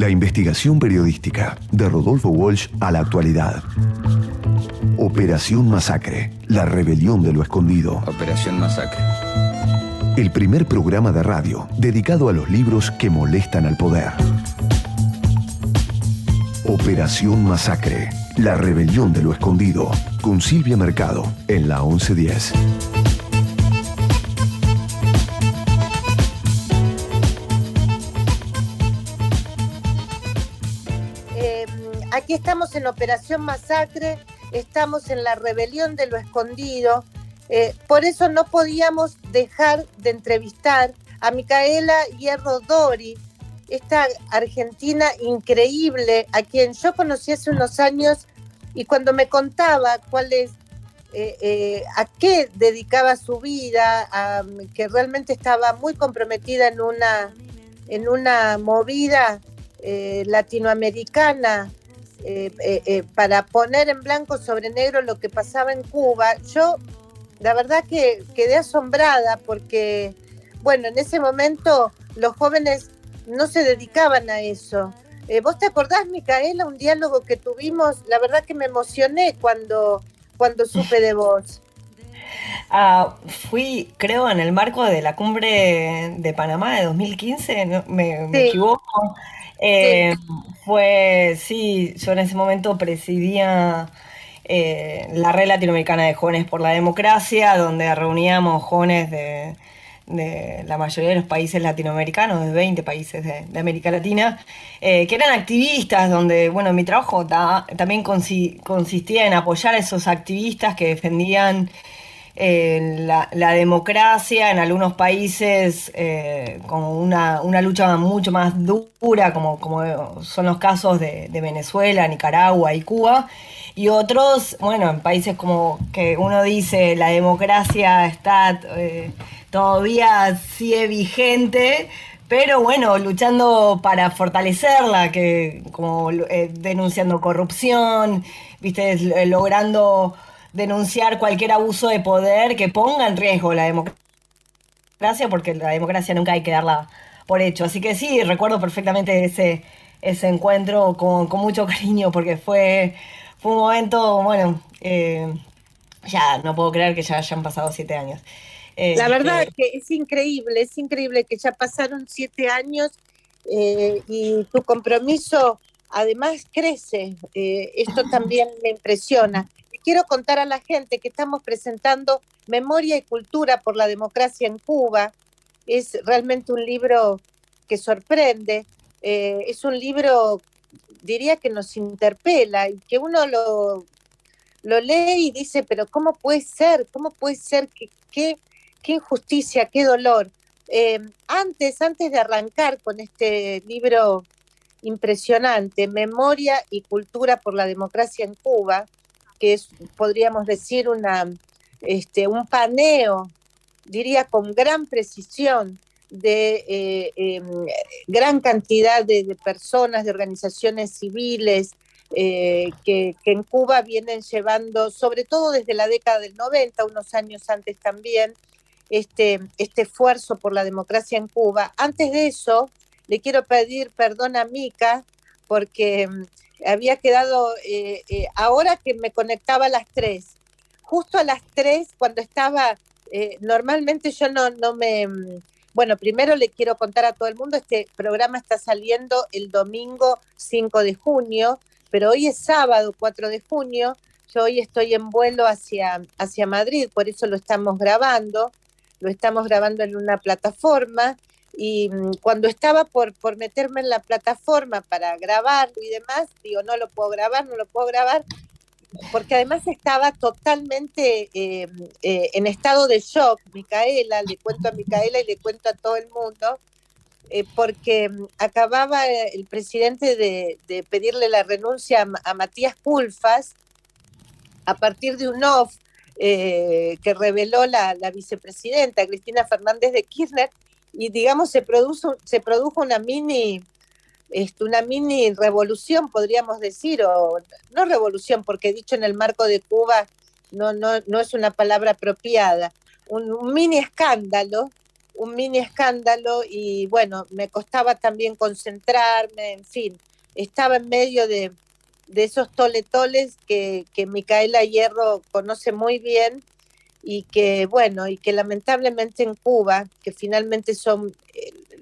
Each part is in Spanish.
La investigación periodística, de Rodolfo Walsh a la actualidad. Operación Masacre, la rebelión de lo escondido. Operación Masacre. El primer programa de radio dedicado a los libros que molestan al poder. Operación Masacre, la rebelión de lo escondido. Con Silvia Mercado, en la 1110. Aquí estamos en Operación Masacre, estamos en la rebelión de lo escondido. Por eso no podíamos dejar de entrevistar a Micaela Hierro Dori, esta argentina increíble, a quien yo conocí hace unos años, y cuando me contaba a qué dedicaba su vida, que realmente estaba muy comprometida en una movida latinoamericana, para poner en blanco sobre negro lo que pasaba en Cuba, yo la verdad que quedé asombrada porque, bueno, en ese momento los jóvenes no se dedicaban a eso. ¿Vos te acordás, Micaela, un diálogo que tuvimos? La verdad que me emocioné cuando supe de vos. Fui, creo, en el marco de la cumbre de Panamá de 2015, ¿no? ¿Me equivoco? Sí, yo en ese momento presidía la Red Latinoamericana de Jóvenes por la Democracia, donde reuníamos jóvenes de la mayoría de los países latinoamericanos, de 20 países de América Latina, que eran activistas, donde, bueno, mi trabajo también consistía en apoyar a esos activistas que defendían la democracia en algunos países, como una lucha mucho más dura, como son los casos de Venezuela, Nicaragua y Cuba, y otros, bueno, en países como que uno dice la democracia está todavía sigue vigente, pero bueno, luchando para fortalecerla, como denunciando corrupción, ¿viste? Logrando denunciar cualquier abuso de poder que ponga en riesgo la democracia, porque la democracia nunca hay que darla por hecho. Así que sí, recuerdo perfectamente ese encuentro con mucho cariño, porque fue un momento, bueno, ya no puedo creer que ya hayan pasado 7 años. La verdad que es increíble que ya pasaron 7 años y tu compromiso además crece. Esto también me impresiona. Quiero contar a la gente que estamos presentando Memoria y Cultura por la Democracia en Cuba. Es realmente un libro que sorprende, es un libro, diría que nos interpela y que uno lo lee y dice, pero ¿cómo puede ser? ¿Cómo puede ser? ¿Qué injusticia, qué dolor? Antes de arrancar con este libro impresionante, Memoria y Cultura por la Democracia en Cuba, que es, podríamos decir, un paneo, diría con gran precisión, de gran cantidad de personas, de organizaciones civiles, que en Cuba vienen llevando, sobre todo desde la década del 90, unos años antes también, este esfuerzo por la democracia en Cuba. Antes de eso, le quiero pedir perdón a Mica, porque había quedado, ahora que me conectaba a las 3, justo a las 3, cuando estaba, normalmente yo no me... Bueno, primero le quiero contar a todo el mundo, este programa está saliendo el domingo 5 de junio, pero hoy es sábado 4 de junio, yo hoy estoy en vuelo hacia Madrid, por eso lo estamos grabando en una plataforma, y cuando estaba por meterme en la plataforma para grabarlo y demás, digo, no lo puedo grabar, porque además estaba totalmente en estado de shock, Micaela, le cuento a Micaela y le cuento a todo el mundo, porque acababa el presidente de pedirle la renuncia a Matías Culfas a partir de un off que reveló la vicepresidenta Cristina Fernández de Kirchner, y digamos se produjo una mini revolución, podríamos decir, o no revolución, porque dicho en el marco de Cuba no es una palabra apropiada, un mini escándalo un mini escándalo y bueno, me costaba también concentrarme, en fin, estaba en medio de esos toletoles que Micaela Hierro conoce muy bien y que, bueno, y que lamentablemente en Cuba, que finalmente son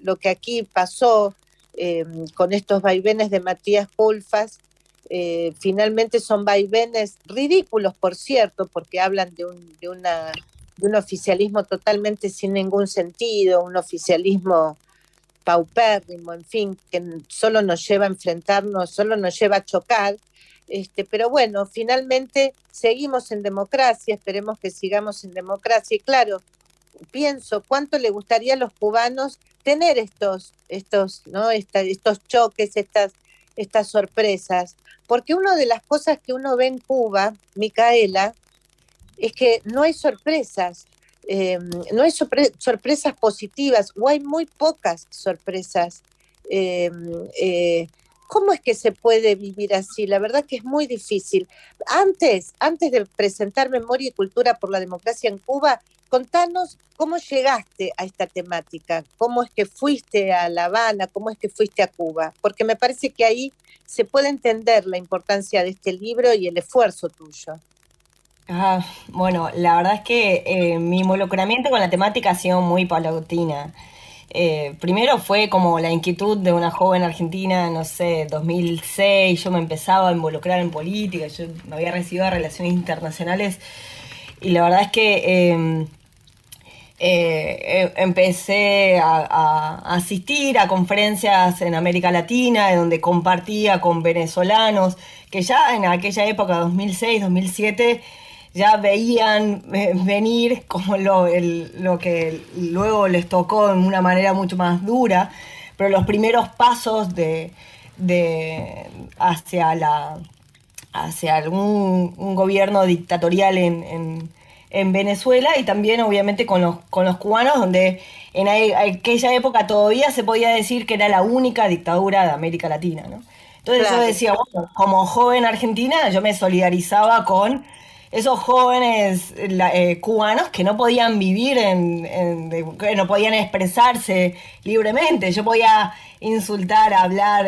lo que aquí pasó con estos vaivenes de Matías Culfas, finalmente son vaivenes ridículos, por cierto, porque hablan de un oficialismo totalmente sin ningún sentido, un oficialismo paupérrimo, en fin, que solo nos lleva a enfrentarnos, solo nos lleva a chocar. Pero bueno, finalmente seguimos en democracia, esperemos que sigamos en democracia. Y claro, pienso cuánto le gustaría a los cubanos tener ¿no? Estos choques, estas sorpresas, porque una de las cosas que uno ve en Cuba, Micaela, es que no hay sorpresas, no hay sorpresas positivas, o hay muy pocas sorpresas. Eh, eh, ¿Cómo es que se puede vivir así? La verdad que es muy difícil. Antes de presentar Memoria y Cultura por la Democracia en Cuba, contanos cómo llegaste a esta temática, cómo es que fuiste a La Habana, cómo es que fuiste a Cuba, porque me parece que ahí se puede entender la importancia de este libro y el esfuerzo tuyo. Bueno, la verdad es que mi involucramiento con la temática ha sido muy paulatina. Primero fue como la inquietud de una joven argentina, no sé, 2006, yo me empezaba a involucrar en política, yo me había recibido de Relaciones Internacionales y la verdad es que empecé a asistir a conferencias en América Latina, de donde compartía con venezolanos, que ya en aquella época, 2006, 2007, ya veían venir como lo que luego les tocó en una manera mucho más dura, pero los primeros pasos hacia hacia un gobierno dictatorial en Venezuela, y también obviamente con los cubanos, donde en aquella época todavía se podía decir que era la única dictadura de América Latina, ¿no? Entonces yo Claro. decía, bueno, como joven argentina, yo me solidarizaba con esos jóvenes cubanos que no podían vivir que no podían expresarse libremente. Yo podía insultar, hablar,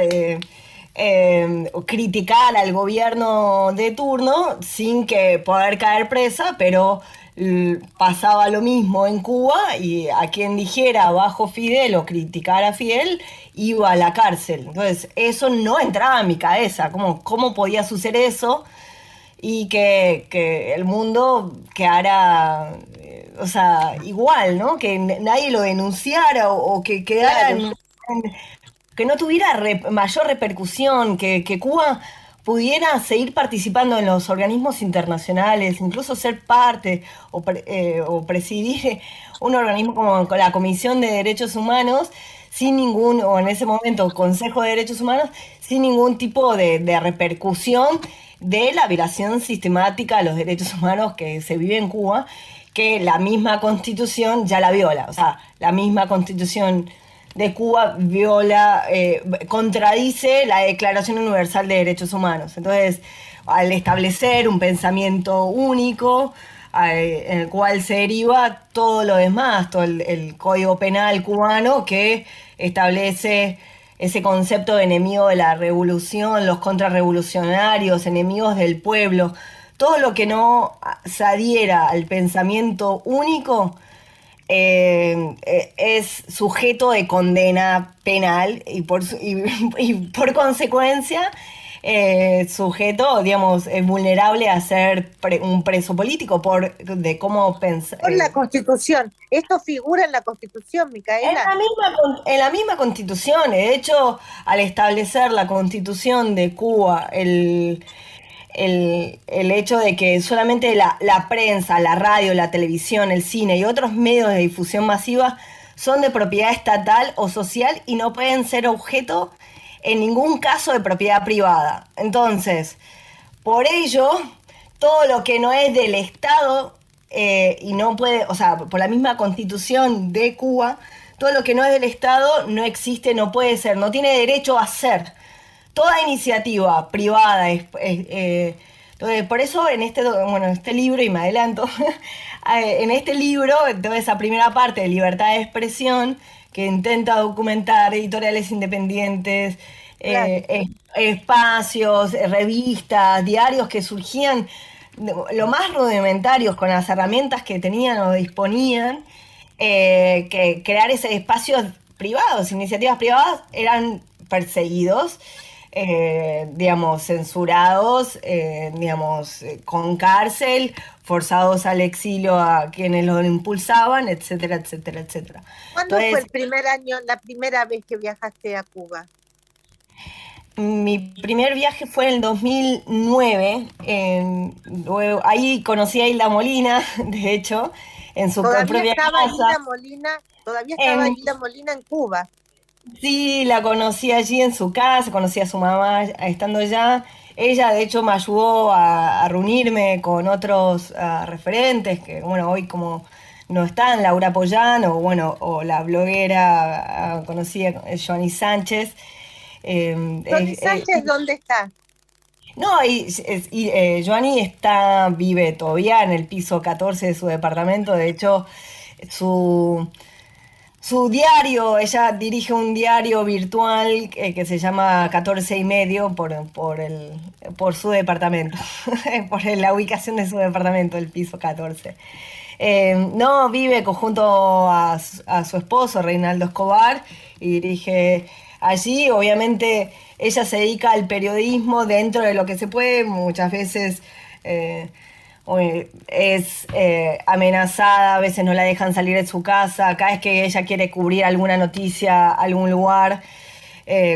criticar al gobierno de turno sin que poder caer presa, pero pasaba lo mismo en Cuba, y a quien dijera bajo Fidel o criticara a Fidel iba a la cárcel. Entonces eso no entraba en mi cabeza. ¿Cómo podía suceder eso? Y que el mundo quedara, o sea, igual, ¿no? Que nadie lo denunciara, o que quedara Claro. que no tuviera mayor repercusión, que Cuba pudiera seguir participando en los organismos internacionales, incluso ser parte o presidir un organismo como la Comisión de Derechos Humanos, sin ningún, o en ese momento Consejo de Derechos Humanos, sin ningún tipo de repercusión de la violación sistemática de los derechos humanos que se vive en Cuba, que la misma Constitución ya la viola. O sea, la misma Constitución de Cuba contradice la Declaración Universal de Derechos Humanos. Entonces, al establecer un pensamiento único, en el cual se deriva todo lo demás, todo el Código Penal cubano, que establece ese concepto de enemigo de la revolución, los contrarrevolucionarios, enemigos del pueblo, todo lo que no se adhiera al pensamiento único es sujeto de condena penal, y por consecuencia sujeto, digamos, vulnerable a ser un preso político de cómo pensar. Por la Constitución. Esto figura en la Constitución, Micaela. En la misma Constitución. De hecho, al establecer la Constitución de Cuba, el hecho de que solamente la prensa, la radio, la televisión, el cine y otros medios de difusión masiva son de propiedad estatal o social y no pueden ser objeto en ningún caso de propiedad privada. Entonces, por ello, todo lo que no es del Estado y no puede, o sea, por la misma Constitución de Cuba, todo lo que no es del Estado no existe, no puede ser, no tiene derecho a ser. Toda iniciativa privada, Entonces, por eso bueno, en este libro, y me adelanto, en este libro, toda esa primera parte de libertad de expresión, que intenta documentar editoriales independientes, Claro. espacios, revistas, diarios que surgían lo más rudimentarios con las herramientas que tenían o disponían, que crear ese espacios privados, iniciativas privadas, eran perseguidos, digamos, censurados, digamos, con cárcel, forzados al exilio a quienes lo impulsaban, etcétera, etcétera, etcétera. ¿Cuándo fue Entonces, el primer año, la primera vez que viajaste a Cuba? mi primer viaje fue en el 2009. Luego, ahí conocí a Hilda Molina, de hecho, en su Todavía propia estaba casa. Hilda Molina, todavía estaba En, Hilda Molina en Cuba. sí, la conocí allí en su casa, conocí a su mamá estando allá. Ella, de hecho, me ayudó a reunirme con otros referentes que, bueno, hoy como no están, Laura Pollán o, bueno, o la bloguera conocida, Joanny Sánchez. Tony Sánchez, ¿dónde está? No, Joanny vive todavía en el piso 14 de su departamento. De hecho, su, su diario, ella dirige un diario virtual que se llama 14 y medio por su departamento, la ubicación de su departamento, el piso 14. No, vive junto a su esposo, Reinaldo Escobar, y dirige allí. Obviamente, ella se dedica al periodismo dentro de lo que se puede. Muchas veces es amenazada, a veces no la dejan salir de su casa. Cada vez que ella quiere cubrir alguna noticia, algún lugar,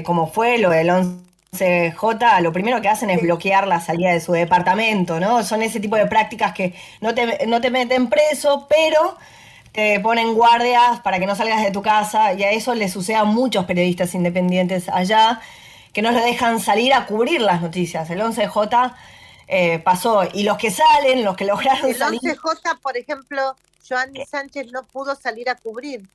como fue lo del 11J, lo primero que hacen es Sí. bloquear la salida de su departamento, ¿no? Son ese tipo de prácticas que no te meten preso, pero te ponen guardias para que no salgas de tu casa, y a eso le sucede a muchos periodistas independientes allá, que no les dejan salir a cubrir las noticias. El 11J pasó, y los que salen, los que lograron El salir. 11J, por ejemplo, Joanny Sánchez no pudo salir a cubrir.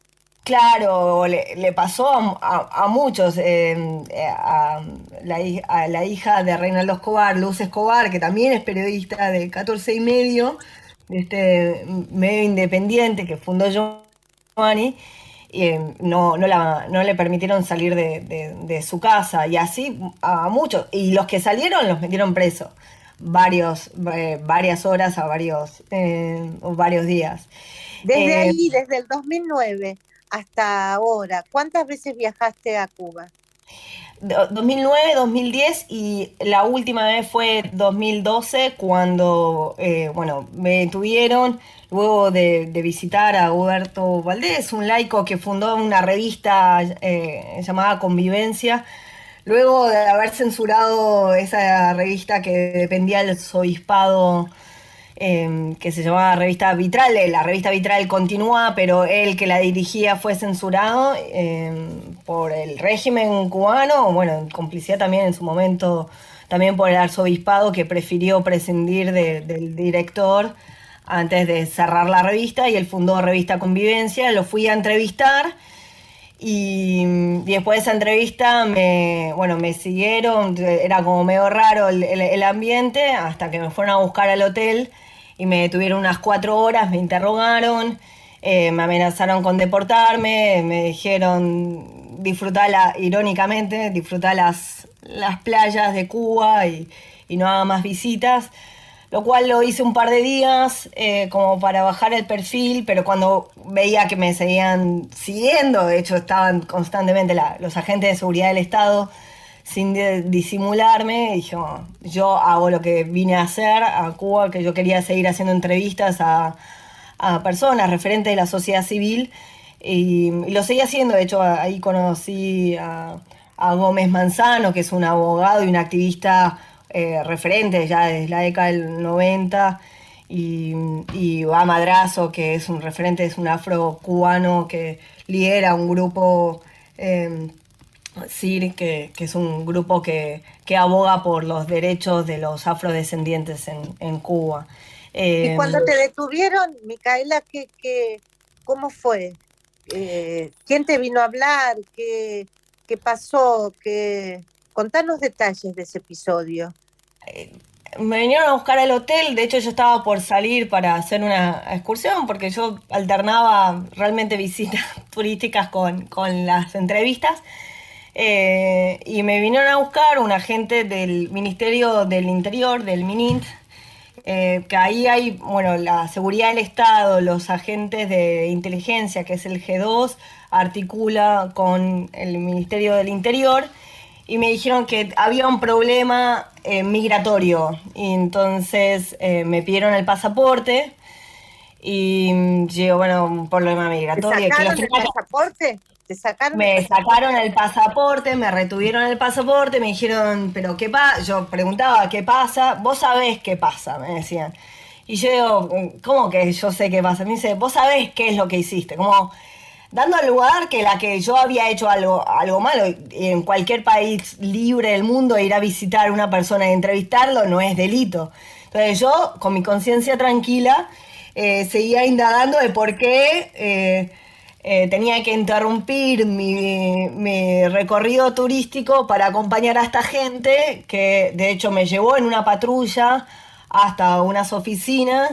Claro, le pasó a muchos, a la hija de Reinaldo Escobar, Luz Escobar, que también es periodista de 14 y medio, de este medio independiente que fundó Giovanni, y no le permitieron salir de su casa, y así a muchos, y los que salieron los metieron presos varias horas o varios días. Desde Eh, ahí, desde el 2009 hasta ahora, ¿cuántas veces viajaste a Cuba? 2009, 2010, y la última vez fue 2012 cuando, bueno, me tuvieron luego de visitar a Huberto Valdés, un laico que fundó una revista llamada Convivencia, luego de haber censurado esa revista que dependía del obispado, que se llamaba Revista Vitral. La revista Vitral continúa, pero él que la dirigía fue censurado por el régimen cubano, bueno, en complicidad también en su momento, también por el arzobispado, que prefirió prescindir del director antes de cerrar la revista, y él fundó Revista Convivencia. Lo fui a entrevistar. Y después de esa entrevista bueno, me siguieron, era como medio raro el ambiente, hasta que me fueron a buscar al hotel y me detuvieron unas 4 horas, me interrogaron, me amenazaron con deportarme, me dijeron irónicamente, disfrutar las playas de Cuba y no haga más visitas. Lo cual lo hice un par de días como para bajar el perfil, pero cuando veía que me seguían siguiendo, de hecho estaban constantemente los agentes de seguridad del Estado sin disimularme, dije, "Oh, yo hago lo que vine a hacer a Cuba, que yo quería seguir haciendo entrevistas a personas, referentes de la sociedad civil, y lo seguí haciendo. De hecho, ahí conocí a Gómez Manzano, que es un abogado y un activista referente ya desde la década del 90, y a Madrazo, que es un referente, es un afro-cubano que lidera un grupo, CIR, que es un grupo que aboga por los derechos de los afrodescendientes en Cuba. Y Eh, cuando te detuvieron, Micaela, cómo fue? ¿Quién te vino a hablar? ¿Qué pasó? Contanos detalles de ese episodio. me vinieron a buscar al hotel. De hecho, yo estaba por salir para hacer una excursión, porque yo alternaba realmente visitas turísticas con las entrevistas. Y me vinieron a buscar un agente del Ministerio del Interior, del MININT, que ahí hay, bueno, la seguridad del Estado, los agentes de inteligencia, que es el G2, articula con el Ministerio del Interior, y me dijeron que había un problema migratorio, y entonces me pidieron el pasaporte, y yo, bueno, un problema migratorio. ¿Te sacaron el pasaporte? Me sacaron el pasaporte, me retuvieron el pasaporte, me dijeron, pero ¿qué pasa? Yo preguntaba, ¿qué pasa? Vos sabés qué pasa, me decían. Y yo digo, ¿cómo que yo sé qué pasa? Me dice, vos sabés qué es lo que hiciste. Como dando al lugar que la que yo había hecho algo malo. Y en cualquier país libre del mundo, ir a visitar a una persona y entrevistarlo no es delito. Entonces yo, con mi conciencia tranquila, seguía indagando de por qué tenía que interrumpir mi recorrido turístico para acompañar a esta gente, que de hecho me llevó en una patrulla hasta unas oficinas,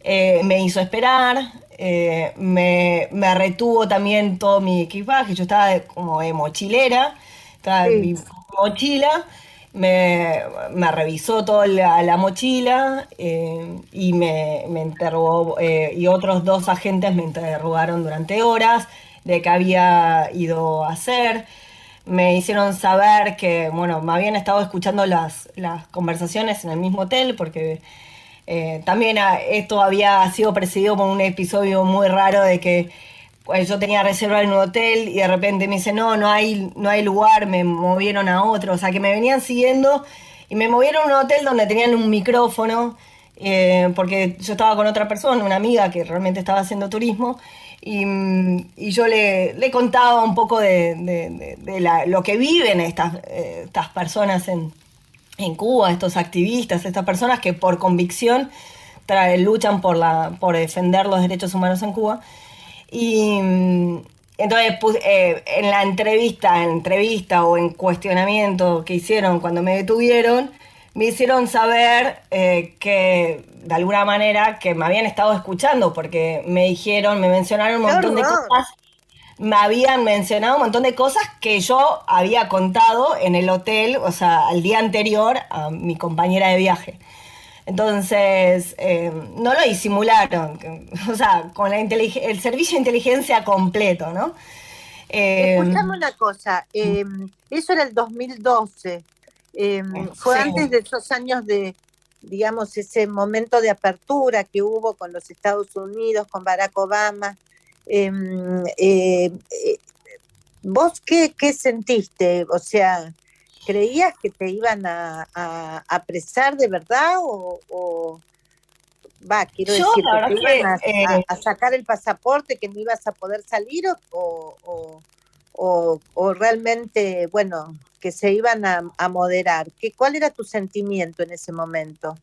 me hizo esperar, me retuvo también todo mi equipaje. Yo estaba como de mochilera, estaba en mi mochila. Me revisó toda la mochila, y me interrogó, y otros 2 agentes me interrogaron durante horas de qué había ido a hacer. Me hicieron saber que, bueno, me habían estado escuchando las conversaciones en el mismo hotel, porque también esto había sido precedido por un episodio muy raro de que yo tenía reserva en un hotel y de repente me dice, no hay lugar, me movieron a otro. O sea, que me venían siguiendo y me movieron a un hotel donde tenían un micrófono, porque yo estaba con otra persona, una amiga que realmente estaba haciendo turismo, y yo le contaba un poco de lo que viven estas personas en Cuba, estos activistas, estas personas que por convicción luchan por defender los derechos humanos en Cuba. Y entonces en la entrevista o en cuestionamiento que hicieron cuando me detuvieron, me hicieron saber que de alguna manera que me habían estado escuchando, porque me mencionaron un montón de cosas, me habían mencionado un montón de cosas que yo había contado en el hotel, o sea, al día anterior a mi compañera de viaje. Entonces, no lo disimularon, o sea, con el servicio de inteligencia completo, ¿no? Escuchame una cosa, eso era el 2012, fue sí. antes de esos años de, digamos, ese momento de apertura que hubo con los Estados Unidos, con Barack Obama. ¿Vos qué sentiste? O sea, ¿creías que te iban a apresar de verdad quiero Yo, decir, la que te verdad iban que a sacar el pasaporte, que no ibas a poder salir o realmente, bueno, que se iban a moderar? ¿Cuál era tu sentimiento en ese momento?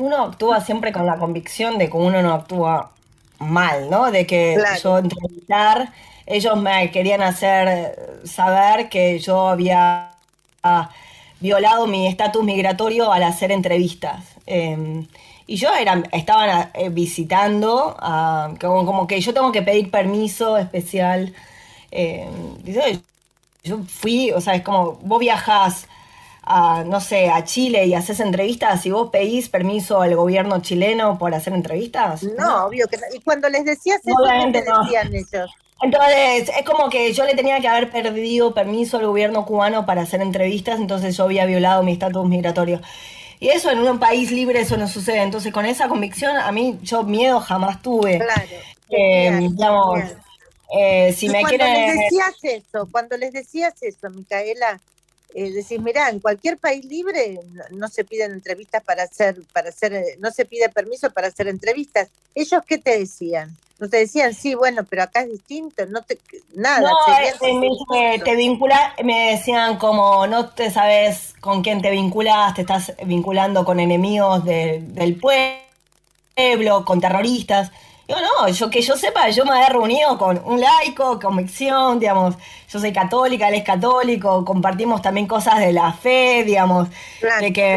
uno actúa siempre con la convicción de que uno no actúa mal, ¿no? De que Claro. yo entrevistar, ellos me querían hacer saber que yo había violado mi estatus migratorio al hacer entrevistas. Y yo estaban visitando, como que yo tengo que pedir permiso especial. Dice, yo fui, o sea, es como vos viajás no sé, a Chile y haces entrevistas y vos pedís permiso al gobierno chileno por hacer entrevistas. No, obvio que no. Y cuando les decías eso, ¿qué Obviamente te no. decían ellos? Entonces, es como que yo le tenía que haber pedido permiso al gobierno cubano para hacer entrevistas, entonces yo había violado mi estatus migratorio. Y eso en un país libre, eso no sucede. Entonces, con esa convicción, a mí, yo miedo jamás tuve. Claro, genial, Digamos, genial. si Y me quieren. cuando les decías eso, Micaela, decís, mirá, en cualquier país libre no se piden entrevistas no se pide permiso para hacer entrevistas. ¿Ellos qué te decían? ¿No te decían, sí, bueno, pero acá es distinto? Nada, No, seguían con su te discurso. me decían como no te sabes con quién te vinculas, te estás vinculando con enemigos del pueblo, con terroristas. Digo, no, que yo sepa, yo me había reunido con un laico, convicción, digamos, yo soy católica, él es católico, compartimos también cosas de la fe, digamos, Claro. de que,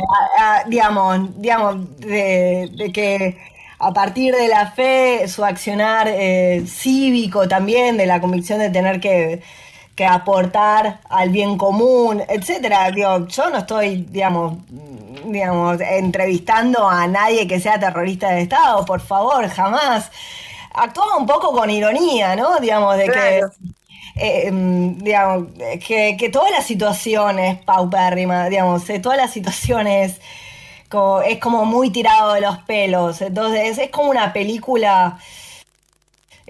de que a partir de la fe, su accionar cívico también, de la convicción de tener que aportar al bien común, etcétera. Digo, yo no estoy, digamos, entrevistando a nadie que sea terrorista de Estado, por favor, jamás. Actúa un poco con ironía, ¿no? Digamos, de que, Claro. digamos, que todas las situaciones paupérrimas, digamos, todas las situaciones es como muy tirado de los pelos. Entonces, es como una película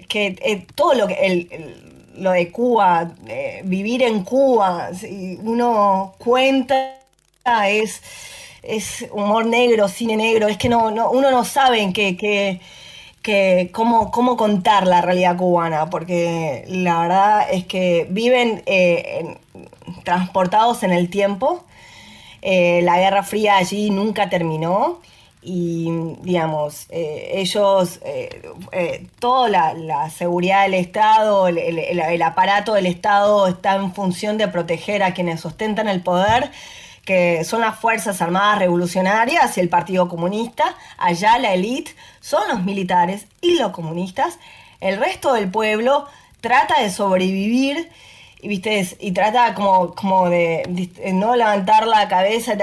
que todo lo que lo de Cuba, vivir en Cuba, si uno cuenta, es, es humor negro, cine negro, es que uno no sabe en cómo contar la realidad cubana, porque la verdad es que viven transportados en el tiempo. La Guerra Fría allí nunca terminó y, digamos, ellos, toda la seguridad del Estado, el aparato del Estado está en función de proteger a quienes ostentan el poder, que son las Fuerzas Armadas Revolucionarias y el Partido Comunista. Allá la élite son los militares y los comunistas. El resto del pueblo trata de sobrevivir y, ¿viste? Y trata como de no levantar la cabeza,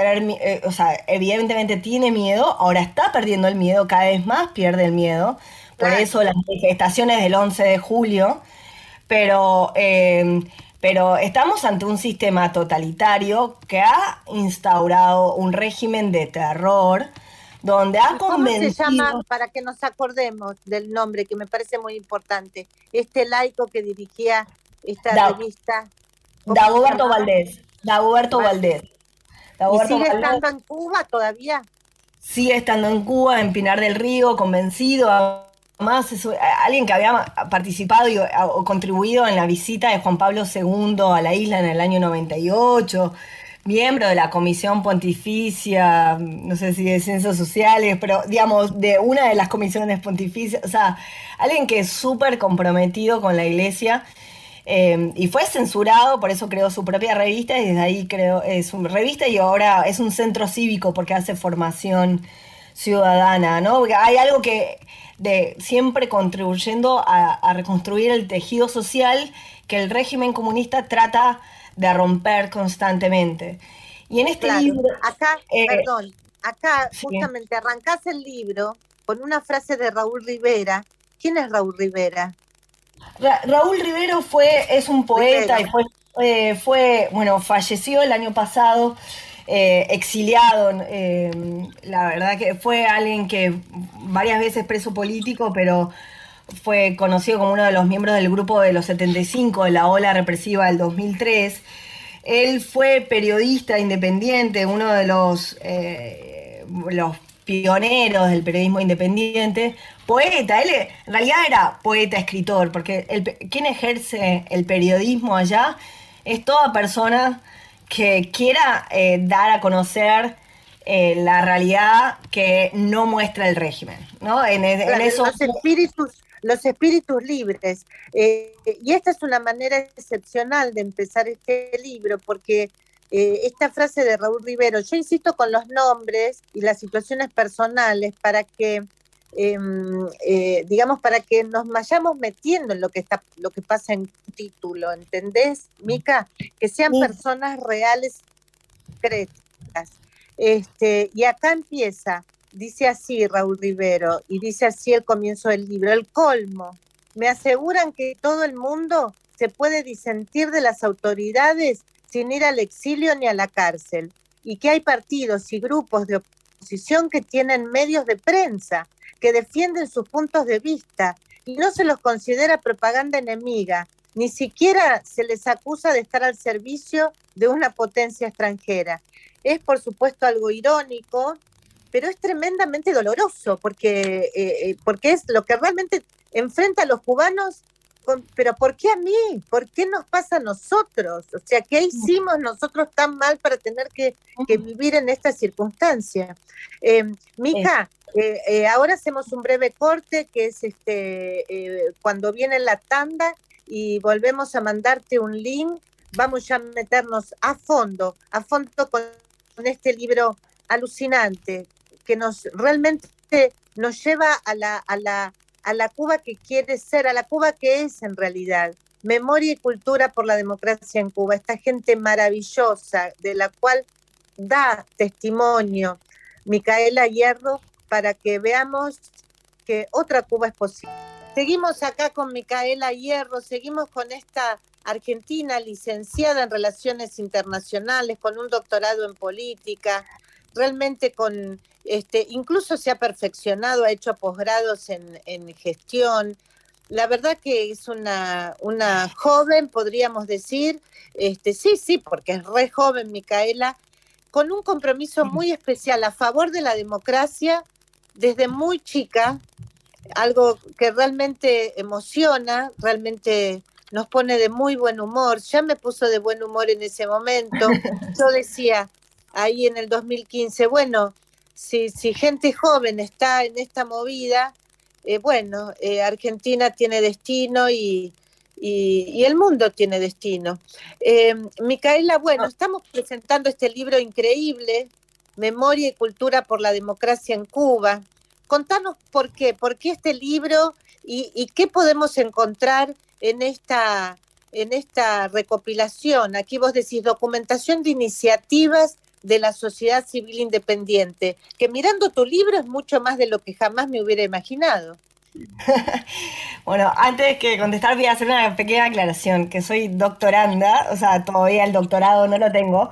o sea, evidentemente tiene miedo, ahora está perdiendo el miedo, cada vez más pierde el miedo, por Claro. eso las manifestaciones del 11 de julio, pero, pero estamos ante un sistema totalitario que ha instaurado un régimen de terror, donde ha ¿Y cómo se llama, convencido... para que nos acordemos del nombre, que me parece muy importante, este laico que dirigía esta Da- revista? ¿Cómo se Dagoberto llamaba? Valdés, Dagoberto Valdés. Valdés. ¿Y Dagoberto sigue Valdés estando en Cuba todavía? sigue estando en Cuba, en Pinar del Río, convencido. Además, es alguien que había participado o contribuido en la visita de Juan Pablo II a la isla en el año 98, miembro de la Comisión Pontificia, no sé si de Ciencias Sociales, pero digamos, de una de las comisiones pontificias, o sea, alguien que es súper comprometido con la Iglesia. Y fue censurado, por eso creó su propia revista y desde ahí creó su revista y ahora es un centro cívico porque hace formación ciudadana, ¿no? Porque hay algo que de siempre contribuyendo a reconstruir el tejido social que el régimen comunista trata de romper constantemente. Y en este Claro. libro, Acá, eh, perdón, acá sí, justamente arrancás el libro con una frase de Raúl Rivera. ¿Quién es Raúl Rivera? Raúl Rivero es un poeta y Rivero. bueno, falleció el año pasado, exiliado. La verdad que fue alguien que varias veces preso político, pero fue conocido como uno de los miembros del grupo de los 75 de la ola represiva del 2003. Él fue periodista independiente, uno de los pioneros del periodismo independiente, poeta, en realidad era poeta, escritor, porque quien ejerce el periodismo allá es toda persona que quiera dar a conocer la realidad que no muestra el régimen, ¿no? En Claro, eso... los espíritus libres. Y esta es una manera excepcional de empezar este libro, porque esta frase de Raúl Rivero, yo insisto con los nombres y las situaciones personales para que, digamos, para que nos vayamos metiendo en lo que pasa en un título, ¿entendés, Mica? Que sean personas reales, concretas. Y acá empieza. Dice así Raúl Rivero, y dice así el comienzo del libro: el colmo. Me aseguran que todo el mundo se puede disentir de las autoridades sin ir al exilio ni a la cárcel, y que hay partidos y grupos de oposición que tienen medios de prensa, que defienden sus puntos de vista, y no se los considera propaganda enemiga, ni siquiera se les acusa de estar al servicio de una potencia extranjera. Es, por supuesto, algo irónico, pero es tremendamente doloroso porque es lo que realmente enfrenta a los cubanos pero ¿por qué a mí? ¿Por qué nos pasa a nosotros? O sea, ¿qué hicimos nosotros tan mal para tener que vivir en esta circunstancia? Mija, ahora hacemos un breve corte, que es cuando viene la tanda, y volvemos a mandarte un link. Vamos ya a meternos a fondo con este libro alucinante, que realmente nos lleva a la Cuba que quiere ser, a la Cuba que es en realidad. Memoria y cultura por la democracia en Cuba. Esta gente maravillosa de la cual da testimonio Micaela Hierro, para que veamos que otra Cuba es posible. Seguimos acá con Micaela Hierro, seguimos con esta argentina licenciada en Relaciones Internacionales, con un doctorado en política, realmente incluso se ha perfeccionado, ha hecho posgrados en gestión. La verdad que es una joven, podríamos decir, sí, porque es re joven Micaela, con un compromiso muy especial a favor de la democracia desde muy chica, algo que realmente emociona, realmente nos pone de muy buen humor. Ya me puso de buen humor en ese momento. Yo decía ahí en el 2015, bueno, si gente joven está en esta movida, Argentina tiene destino y el mundo tiene destino. Micaela, bueno, estamos presentando este libro increíble, Memoria y Cultura por la Democracia en Cuba. Contanos por qué este libro y qué podemos encontrar en esta recopilación. Aquí vos decís documentación de iniciativas de la sociedad civil independiente, que mirando tu libro es mucho más de lo que jamás me hubiera imaginado. Bueno, antes que contestar voy a hacer una pequeña aclaración, que soy doctoranda, o sea, todavía el doctorado no lo tengo.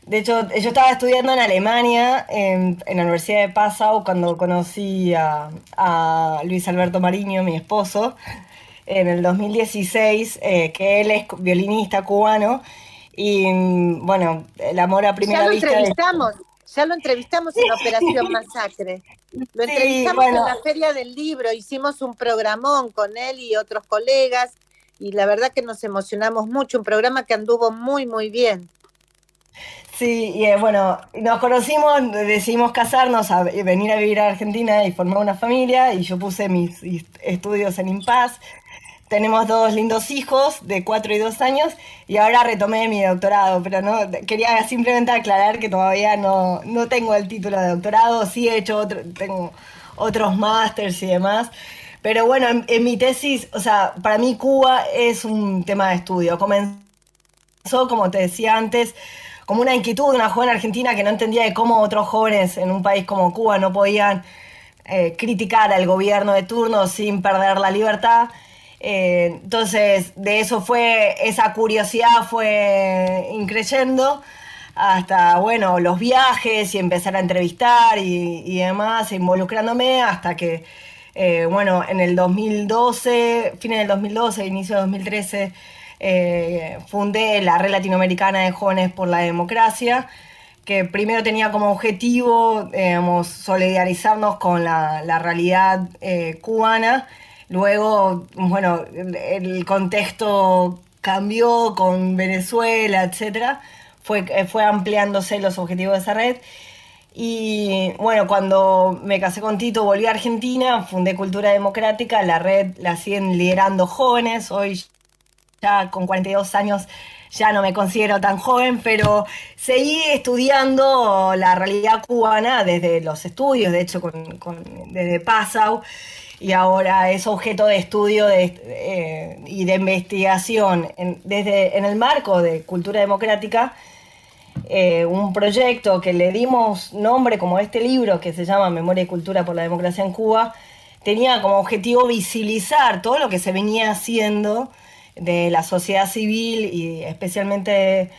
De hecho, yo estaba estudiando en Alemania, en la Universidad de Passau, cuando conocí a Luis Alberto Mariño, mi esposo, en el 2016, que él es violinista cubano, y bueno, el amor a primera vista... Ya lo entrevistamos en Operación Masacre. Lo entrevistamos en la Feria del Libro, hicimos un programón con él y otros colegas, y la verdad que nos emocionamos mucho, un programa que anduvo muy, muy bien. Sí, y bueno, nos conocimos, decidimos casarnos, venir a vivir a Argentina y formar una familia, y yo puse mis estudios en Impaz. Tenemos 2 lindos hijos de 4 y 2 años, y ahora retomé mi doctorado, pero no quería simplemente aclarar que todavía no tengo el título de doctorado. Sí he hecho tengo otros másters y demás, pero bueno, en mi tesis, o sea, para mí Cuba es un tema de estudio. Comenzó, como te decía antes, como una inquietud de una joven argentina que no entendía de cómo otros jóvenes en un país como Cuba no podían criticar al gobierno de turno sin perder la libertad. Entonces, de eso esa curiosidad fue increyendo hasta, bueno, los viajes y empezar a entrevistar y demás, involucrándome hasta que, bueno, en el 2012, fines del 2012, inicio de 2013, fundé la Red Latinoamericana de Jóvenes por la Democracia, que primero tenía como objetivo, solidarizarnos con la realidad cubana. Luego, bueno, el contexto cambió con Venezuela, etcétera. Fue ampliándose los objetivos de esa red. Y bueno, cuando me casé con Tito, volví a Argentina, fundé Cultura Democrática. La red la siguen liderando jóvenes. Hoy, ya con 42 años, ya no me considero tan joven, pero seguí estudiando la realidad cubana desde los estudios, de hecho, desde Passau. Y ahora es objeto de estudio y de investigación en el marco de Cultura Democrática, un proyecto que le dimos nombre como este libro, que se llama Memoria y Cultura por la Democracia en Cuba, tenía como objetivo visibilizar todo lo que se venía haciendo de la sociedad civil y especialmente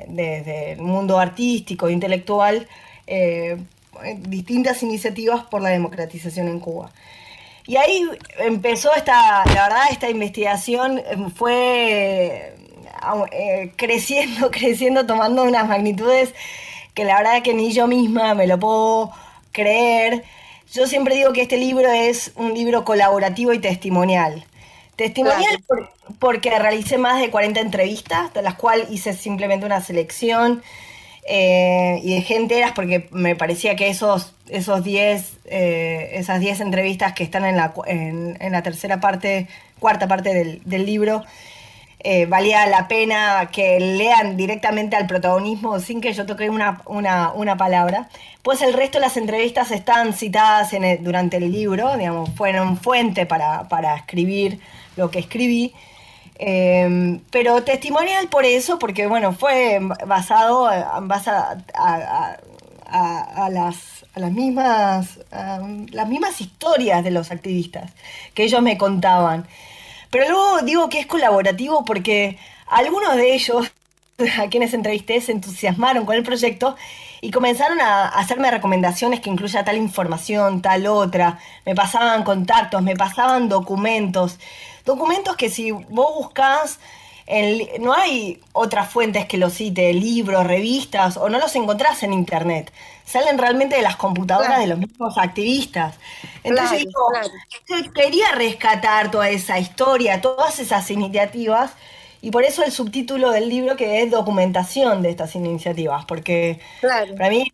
desde el mundo artístico e intelectual, distintas iniciativas por la democratización en Cuba. Y ahí empezó la verdad, esta investigación fue creciendo, tomando unas magnitudes que la verdad que ni yo misma me lo puedo creer. Yo siempre digo que este libro es un libro colaborativo y testimonial. Testimonial porque realicé más de 40 entrevistas, de las cuales hice simplemente una selección y dejé enteras porque me parecía que esas 10 entrevistas que están en la cuarta parte del libro, valía la pena que lean directamente al protagonismo sin que yo toque una palabra. Pues el resto de las entrevistas están citadas durante el libro, digamos, fueron fuente para escribir lo que escribí. Pero testimonial por eso, porque bueno, fue basado a las mismas historias de los activistas que ellos me contaban. Pero luego digo que es colaborativo porque algunos de ellos a quienes entrevisté se entusiasmaron con el proyecto y comenzaron a hacerme recomendaciones que incluya tal información, tal otra. Me pasaban contactos, me pasaban documentos que si vos buscás, no hay otras fuentes que los cite, libros, revistas, o no los encontrás en internet. Salen realmente de las computadoras de los mismos activistas. Entonces yo quería rescatar toda esa historia, todas esas iniciativas, y por eso el subtítulo del libro, que es documentación de estas iniciativas, porque para mí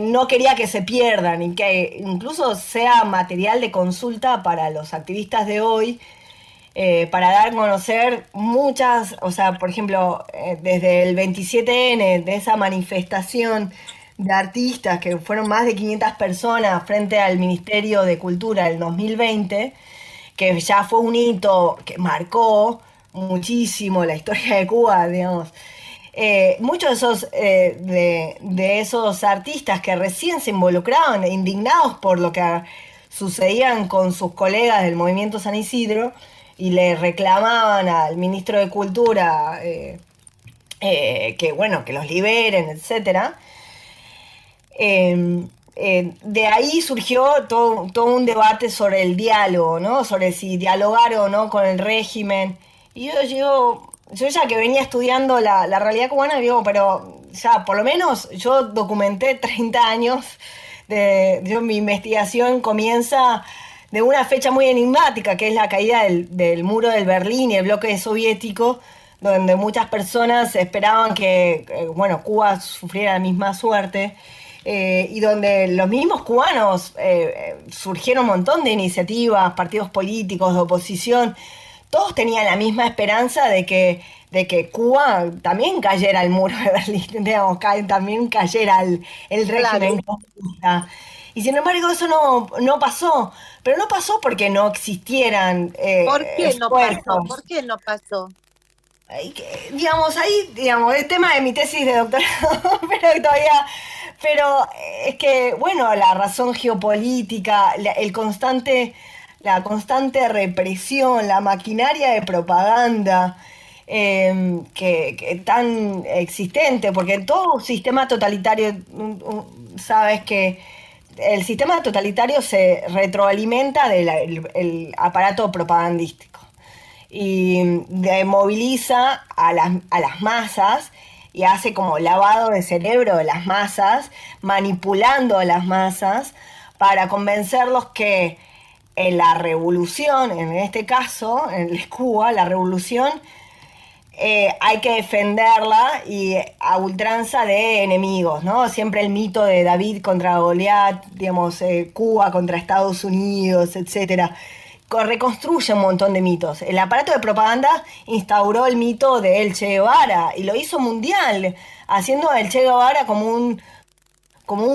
no quería que se pierdan y que incluso sea material de consulta para los activistas de hoy, para dar a conocer muchas, o sea, por ejemplo, desde el 27N, de esa manifestación de artistas, que fueron más de 500 personas frente al Ministerio de Cultura del 2020, que ya fue un hito que marcó muchísimo la historia de Cuba, digamos. Muchos de esos artistas que recién se involucraban, indignados por lo que sucedían con sus colegas del movimiento San Isidro, y le reclamaban al ministro de Cultura que bueno, que los liberen, etcétera. De ahí surgió todo un debate sobre el diálogo, ¿no? Sobre si dialogar o no con el régimen. Y yo ya que venía estudiando la realidad cubana, digo, pero ya por lo menos yo documenté 30 años mi investigación comienza de una fecha muy enigmática, que es la caída del muro del Berlín y el bloque soviético, donde muchas personas esperaban que Cuba sufriera la misma suerte, y donde los mismos cubanos surgieron un montón de iniciativas, partidos políticos de oposición, todos tenían la misma esperanza de que Cuba también cayera el muro de Berlín, digamos, también cayera el régimen comunista. Y sin embargo eso no pasó, pero no pasó porque no existieran ¿Por qué no esfuerzos. pasó? ¿Por qué no pasó? Digamos, es tema de mi tesis de doctorado, pero es que, bueno, la razón geopolítica, la constante represión, la maquinaria de propaganda que tan existente, porque en todo sistema totalitario, sabes que el sistema totalitario se retroalimenta del aparato propagandístico y moviliza a las masas y hace como lavado de cerebro de las masas, manipulando a las masas para convencerlos que en la revolución, en este caso, en Cuba, la revolución, hay que defenderla y a ultranza de enemigos, ¿no? Siempre el mito de David contra Goliat, digamos, Cuba contra Estados Unidos, etcétera. Reconstruye un montón de mitos. El aparato de propaganda instauró el mito de El Che Guevara y lo hizo mundial, haciendo a El Che Guevara como un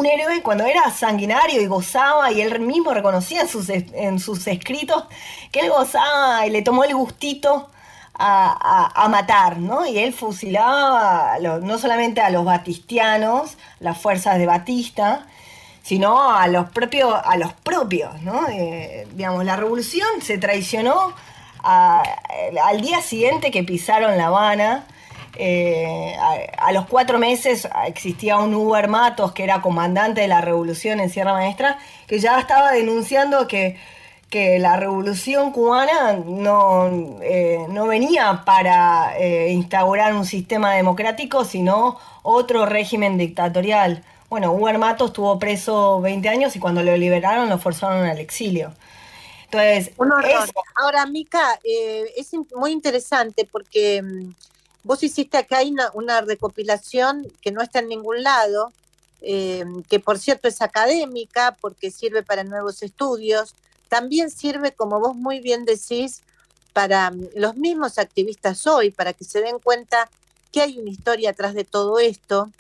héroe cuando era sanguinario y gozaba, y él mismo reconocía en sus escritos que él gozaba y le tomó el gustito a matar, ¿no? Y él fusilaba no solamente a los batistianos, las fuerzas de Batista, sino a los propios, ¿no? Digamos, la revolución se traicionó al día siguiente que pisaron La Habana. A los 4 meses existía un Hugo Matos, que era comandante de la revolución en Sierra Maestra, que ya estaba denunciando que la revolución cubana no venía para instaurar un sistema democrático, sino otro régimen dictatorial. Bueno, Hugo Matos estuvo preso 20 años y cuando lo liberaron lo forzaron al exilio. Entonces, Un horror. eso. Ahora, Mica, es muy interesante porque vos hiciste acá hay una recopilación que no está en ningún lado, que por cierto es académica porque sirve para nuevos estudios, también sirve, como vos muy bien decís, para los mismos activistas hoy, para que se den cuenta que hay una historia atrás de todo esto.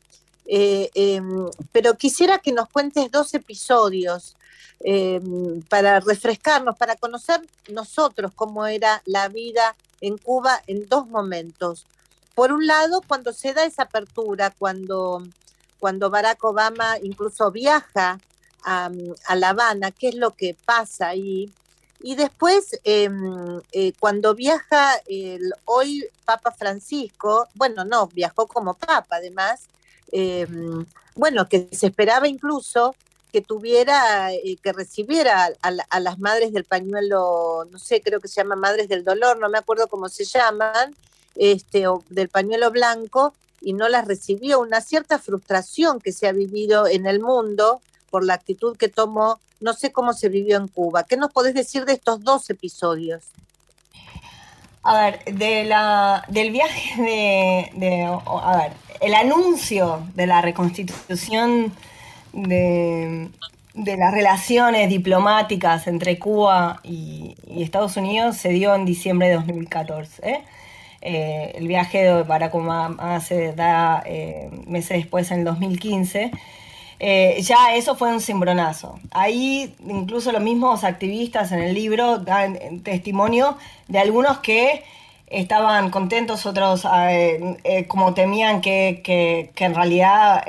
Eh, eh, pero quisiera que nos cuentes 2 episodios eh, para refrescarnos, para conocer nosotros cómo era la vida en Cuba en 2 momentos. Por un lado, cuando se da esa apertura, cuando Barack Obama incluso viaja a La Habana, qué es lo que pasa ahí. Y después, cuando viaja el hoy Papa Francisco, bueno, no, viajó como Papa además, eh, bueno, que se esperaba incluso que tuviera, que recibiera a las madres del pañuelo, no sé, creo que se llama Madres del Dolor, no me acuerdo cómo se llaman, o del pañuelo blanco, y no las recibió. Una cierta frustración que se ha vivido en el mundo por la actitud que tomó, no sé cómo se vivió en Cuba. ¿Qué nos podés decir de estos 2 episodios? A ver, del viaje a ver, el anuncio de la reconstitución de, de las relaciones diplomáticas entre Cuba y Estados Unidos se dio en diciembre de 2014. El viaje de Barack Obama se da meses después, en el 2015. Ya eso fue un cimbronazo. Ahí incluso los mismos activistas en el libro dan testimonio de algunos que estaban contentos, otros como temían que en realidad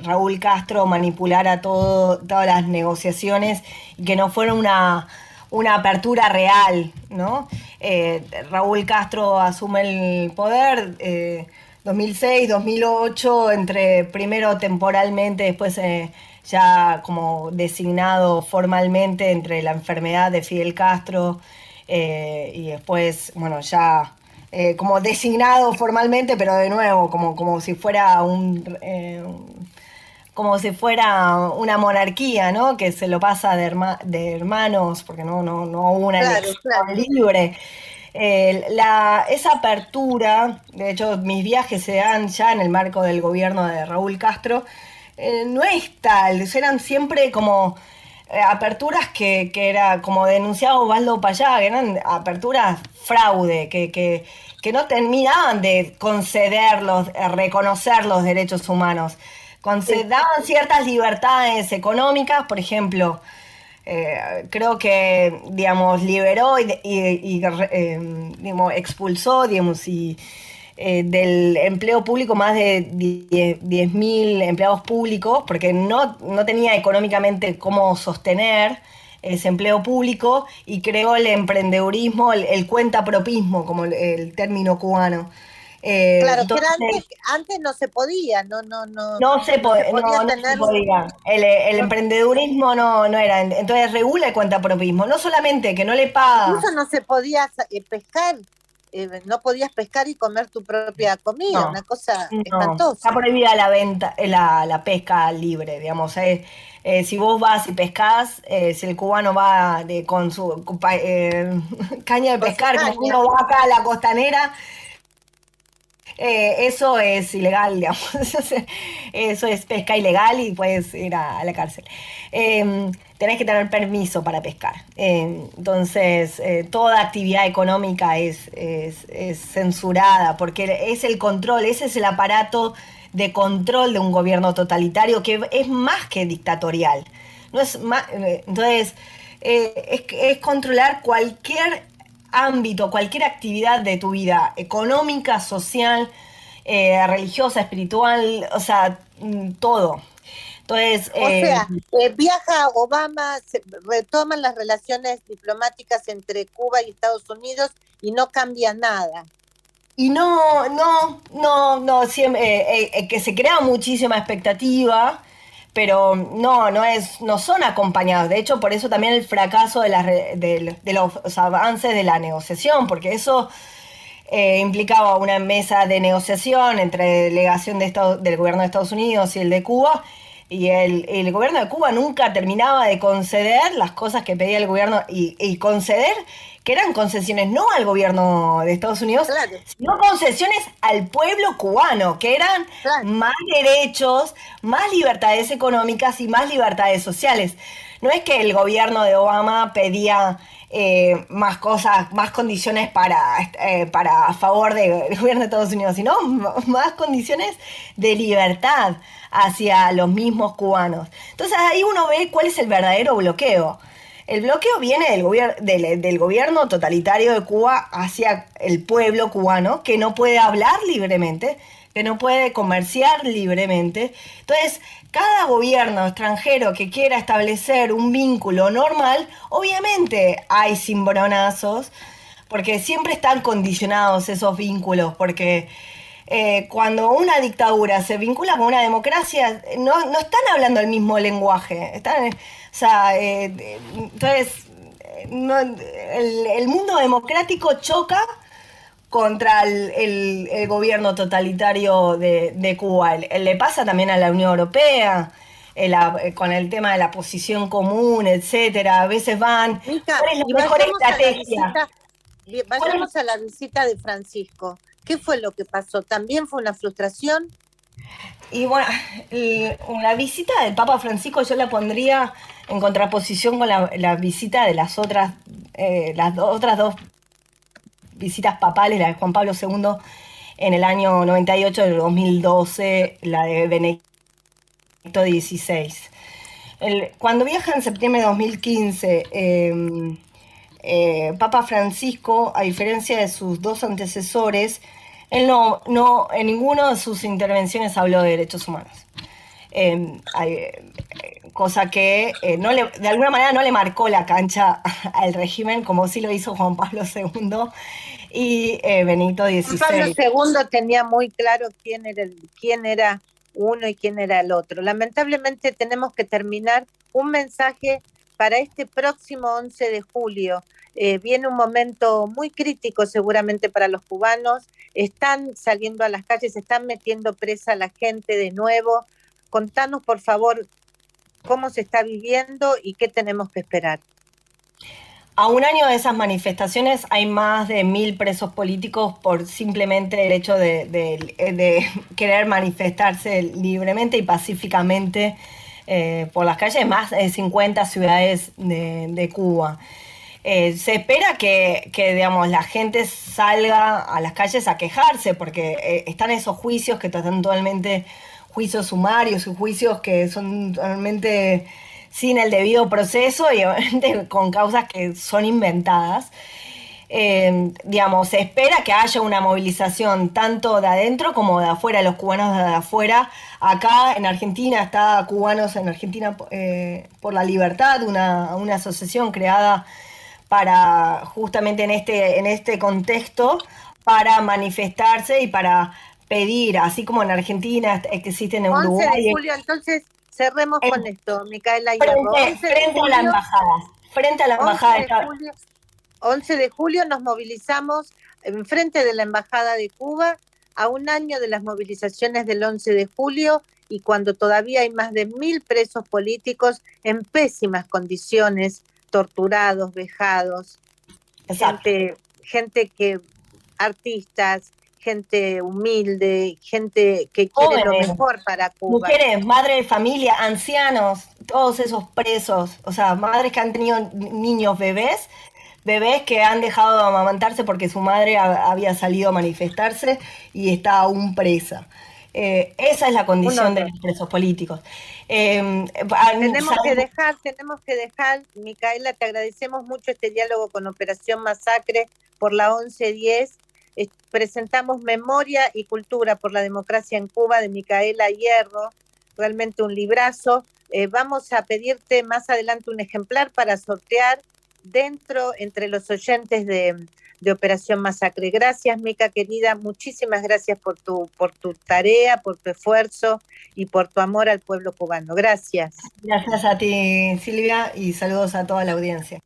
Raúl Castro manipulara todas las negociaciones y que no fuera una apertura real, ¿no? Raúl Castro asume el poder 2006, 2008, primero temporalmente, después ya como designado formalmente entre la enfermedad de Fidel Castro y después, bueno, ya como designado formalmente, pero de nuevo, como si fuera como si fuera una monarquía, ¿no? Que se lo pasa de hermanos, porque no hubo una elección libre. Esa apertura, de hecho mis viajes se dan ya en el marco del gobierno de Raúl Castro, no es tal, eran siempre como aperturas que era como denunciaba Osvaldo Payá, que eran aperturas fraude, que no terminaban de reconocer los derechos humanos. Daban ciertas libertades económicas, por ejemplo, creo que, digamos, liberó digamos, expulsó, digamos, del empleo público más de 10.000 empleados públicos, porque no tenía económicamente cómo sostener ese empleo público, y creó el emprendedurismo, el cuentapropismo, como el término cubano. Claro, entonces, pero antes no se podía, no se podía. El emprendedurismo no era. Entonces regula el cuentapropismo. No solamente que no le paga. Incluso no se podía pescar, no podías pescar y comer tu propia comida, una cosa espantosa. Está prohibida la venta, la pesca libre, digamos. Si vos vas y pescás, si el cubano va con su caña de pescar, como uno va acá a la costanera, eso es ilegal, digamos. Eso es pesca ilegal y puedes ir a la cárcel. Tenés que tener permiso para pescar. Entonces, toda actividad económica es censurada, porque es el control, ese es el aparato de control de un gobierno totalitario que es más que dictatorial. No es más, entonces, es controlar cualquier ámbito, cualquier actividad de tu vida, económica, social, religiosa, espiritual, o sea, todo. Entonces, o sea, viaja Obama, se retoman las relaciones diplomáticas entre Cuba y Estados Unidos y no cambia nada. Y siempre, que se crea muchísima expectativa, pero no son acompañados. De hecho, por eso también el fracaso de los avances de la negociación, porque eso implicaba una mesa de negociación entre delegación del gobierno de Estados Unidos y el de Cuba, y el gobierno de Cuba nunca terminaba de conceder las cosas que pedía el gobierno y conceder que eran concesiones no al gobierno de Estados Unidos, Claro, sino concesiones al pueblo cubano, que eran claro. más derechos, más libertades económicas y más libertades sociales. No es que el gobierno de Obama pedía más cosas, más condiciones para a favor del gobierno de Estados Unidos, sino más condiciones de libertad hacia los mismos cubanos. Entonces ahí uno ve cuál es el verdadero bloqueo. El bloqueo viene del gobierno totalitario de Cuba hacia el pueblo cubano, que no puede hablar libremente, que no puede comerciar libremente. Entonces, cada gobierno extranjero que quiera establecer un vínculo normal, obviamente hay cimbronazos, porque siempre están condicionados esos vínculos, porque cuando una dictadura se vincula con una democracia, no están hablando el mismo lenguaje. O sea, entonces, el mundo democrático choca contra el gobierno totalitario de Cuba. Le pasa también a la Unión Europea, con el tema de la posición común, etcétera. A veces van, Mica, ¿cuál es y la mejor vayamos a la estrategia? visita, vayamos a la visita de Francisco. ¿Qué fue lo que pasó? ¿También fue una frustración? Y bueno, la visita del Papa Francisco yo la pondría en contraposición con la visita de las otras dos visitas papales, la de Juan Pablo II en el año 98 y el 2012, la de Benedicto XVI. Cuando viaja en septiembre de 2015, Papa Francisco, a diferencia de sus dos antecesores, él en ninguna de sus intervenciones habló de derechos humanos. Cosa que de alguna manera no le marcó la cancha al régimen, como sí lo hizo Juan Pablo II y Benito Juan Pablo XVI. II tenía muy claro quién era uno y quién era el otro. Lamentablemente tenemos que terminar. Un mensaje para este próximo 11 de julio. Viene un momento muy crítico seguramente para los cubanos. Están saliendo a las calles, están metiendo presa a la gente de nuevo. Contanos, por favor, cómo se está viviendo y qué tenemos que esperar. A un año de esas manifestaciones hay más de 1000 presos políticos por simplemente el hecho de querer manifestarse libremente y pacíficamente por las calles de más de 50 ciudades de Cuba. Se espera digamos, la gente salga a las calles a quejarse porque están esos juicios que están totalmente juicios sumarios y juicios que son totalmente sin el debido proceso y obviamente con causas que son inventadas. Digamos, se espera que haya una movilización tanto de adentro como de afuera, los cubanos de afuera. Acá en Argentina está Cubanos en Argentina por la Libertad, una asociación creada para justamente en este contexto, para manifestarse y para pedir, así como en Argentina existen en 11 de Uruguay. julio, entonces cerremos con esto, Micaela Hierro. Frente a la embajada. Frente a la 11 embajada de julio, 11 de julio nos movilizamos en frente de la Embajada de Cuba a un año de las movilizaciones del 11 de julio y cuando todavía hay más de 1000 presos políticos en pésimas condiciones, torturados, vejados, gente que, artistas, gente humilde, gente que quiere jóvenes, lo mejor para Cuba. Mujeres, madres de familia, ancianos, todos esos presos, o sea, madres que han tenido niños, bebés que han dejado de amamantarse porque su madre había salido a manifestarse y está aún presa. Esa es la condición de los presos políticos. Tenemos que dejar, Micaela, te agradecemos mucho este diálogo con Operación Masacre por la 1110. Presentamos Memoria y Cultura por la Democracia en Cuba de Micaela Hierro, realmente un librazo. Vamos a pedirte más adelante un ejemplar para sortear entre los oyentes de Operación Masacre. Gracias, Mica querida, muchísimas gracias por tu tarea, por tu esfuerzo y por tu amor al pueblo cubano. Gracias. Gracias a ti, Silvia, y saludos a toda la audiencia.